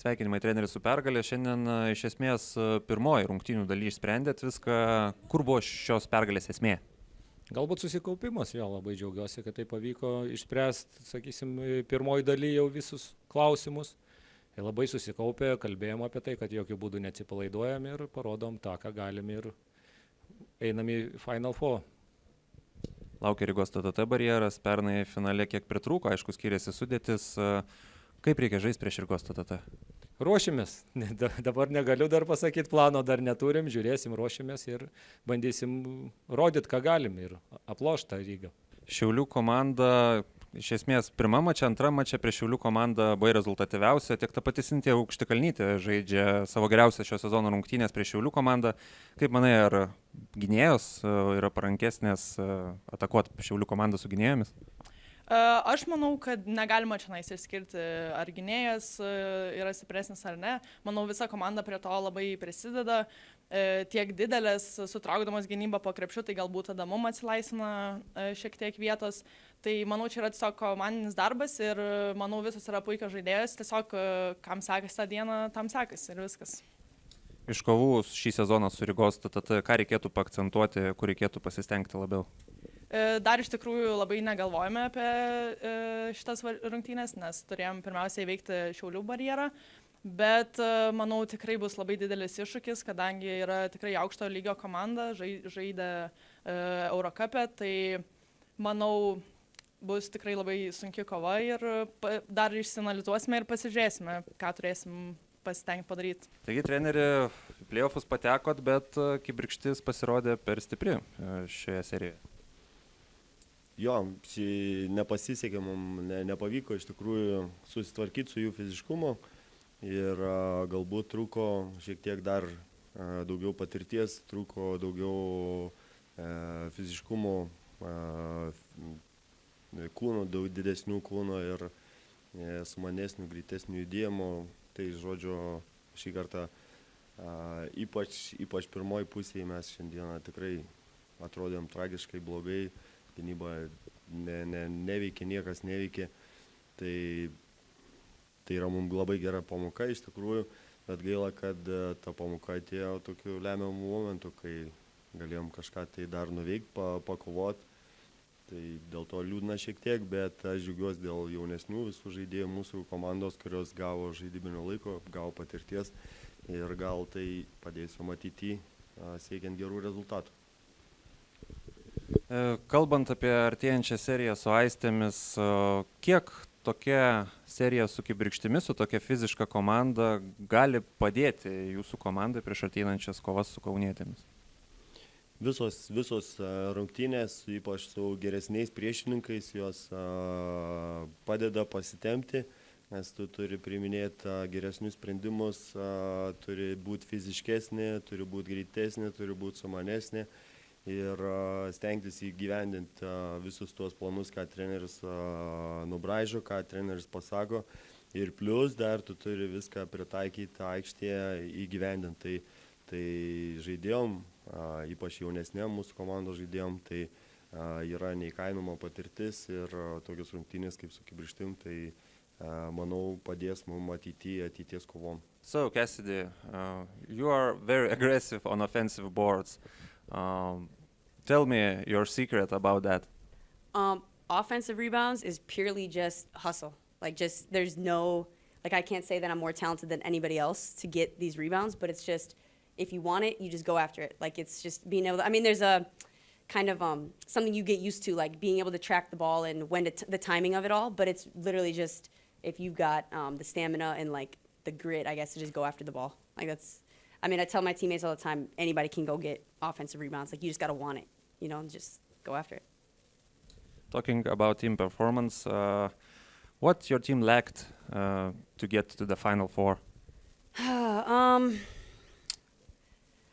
Sveikinimai treneris su pergalė. Šiandien iš esmės pirmoji rungtynių daly išsprendėt viską. Kur buvo šios pergalės esmė? Galbūt susikaupimas, jo, labai džiaugiuosi, kad tai pavyko išspręsti, sakysim, pirmoji daly jau visus klausimus. Ir labai susikaupė, kalbėjom apie tai, kad jokių būdų neatsipalaiduojam ir parodom tą, ką galim ir einam į Final Four. Laukia Rygos TTT barjeras, pernai finale kiek pritrūko, aišku, skiriasi sudėtis. Kaip reikia žaisti prieš Rygos TTT? Ruošimės. Dabar negaliu dar pasakyti, plano dar neturim, žiūrėsim, ruošimės ir bandysim rodyti, ką galim ir aplošti tą Rygą. Šiaulių komanda, iš esmės, pirmą mačą, antrą mačą prieš Šiaulių komandą buvo rezultatyviausia, tiek ta pati Sintija Aukštikalnytė žaidžia savo geriausią šio sezono rungtynės prieš Šiaulių komandą. Kaip manai, ar gynėjos yra parankesnės atakuoti Šiaulių komandą su gynėjomis? Aš manau, kad negalima čia išskirti, ar gynėjas yra stipresnis ar ne. Manau, visa komanda prie to labai prisideda. Tiek didelės, sutraukdamas gynybą po krepšiu, tai galbūt tada mum atsilaisvina šiek tiek vietos. Tai manau, čia yra tiesiog komandinis darbas ir manau, visos yra puikios žaidėjos. Tiesiog kam sekasi tą dieną, tam sekasi ir viskas. Iš kovų šį sezoną su Rygos TTT, ką reikėtų paakcentuoti, kur reikėtų pasistengti labiau? Dar iš tikrųjų labai negalvojame apie šitas rungtynės, nes turėjom pirmiausiai įveikti Šiaulių barjerą, bet manau tikrai bus labai didelis iššūkis, kadangi yra tikrai aukšto lygio komanda, žaidė Eurocup'e, tai manau bus tikrai labai sunki kova ir dar išsianalizuosime ir pasižiūrėsime, ką turėsim pasitengti padaryti. Taigi, treneri, playoffus patekot, bet kibirkštis pasirodė per stipri šioje serijoje. Jo, nepasisekė, mums nepavyko iš tikrųjų susitvarkyti su jų fiziškumu ir galbūt trūko šiek tiek dar daugiau patirties, trūko daugiau fiziškumo kūno, daug didesnių kūno ir sumanesnių, greitesnių judėjimų. Tai, žodžiu, šį kartą ypač pirmoji pusėje mes šiandieną tikrai atrodėm tragiškai blogai. Gynyba neveikė, niekas neveikė. Tai yra mums labai gera pamoka iš tikrųjų, bet gaila, kad ta pamoka atėjo tokiu lemiamu momentu, kai galėjom kažką tai dar nuveikti, pakovoti. Tai dėl to liūdna šiek tiek, bet aš džiaugiuosi dėl jaunesnių visų žaidėjų mūsų komandos, kurios gavo žaidybinio laiko, gavo patirties ir gal tai padės jom ateityje siekiant gerų rezultatų. Kalbant apie artėjančią seriją su aistėmis, kiek tokia serija su kibirkštimis, su tokia fiziška komanda gali padėti jūsų komandai prieš ateinančias kovas su kaunietėmis? Visos rungtynės, ypač su geresniais priešininkais, jos padeda pasitempti, nes tu turi priiminėti geresnius sprendimus, turi būti fiziškesnė, turi būti greitesnė, turi būti sumanesnė. Ir stengtis įgyvendinti visus tuos planus, ką treneris nubraižo, ką treneris pasako. Ir plus dar tu turi viską pritaikyti aikštėje įgyvendinti. Tai žaidėjom, ypač jaunesnėm mūsų komandos žaidėjom, tai yra neįkainoma patirtis ir tokios rungtynės kaip su kibirkštim, tai manau padės mums ateities kovom. So, Cassidy, you are very aggressive on offensive boards. Tell me your secret about that. Offensive rebounds is purely just hustle. There's no, I can't say that I'm more talented than anybody else to get these rebounds, but it's just, if you want it, you just go after it. It's just being able to, there's a kind of something you get used to, being able to track the ball and when the timing of it all, but it's literally just, if you've got the stamina and the grit, I guess, to just go after the ball. I tell my teammates all the time, anybody can go get offensive rebounds. You just got to want it, just go after it. Talking about team performance, what your team lacked to get to the Final Four?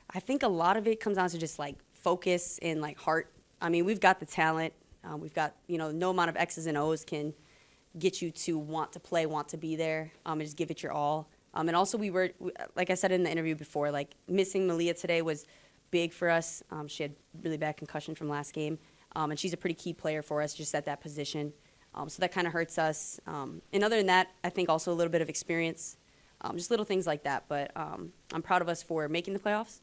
I think a lot of it comes down to just focus and heart. We've got the talent. We've got, no amount of X's and O's can get you to want to play, want to be there, and just give it your all. And also we were, like I said in the interview before, missing Malia today was big for us. She had really bad concussion from last game, and she's a pretty key player for us just at that position. So that kind of hurts us. And other than that, I think also a little bit of experience. just little things like that. But I'm proud of us for making the playoffs.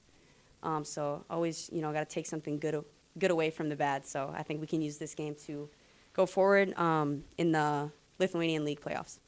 So always, got to take something good away from the bad. So I think we can use this game to go forward in the Lithuanian League playoffs.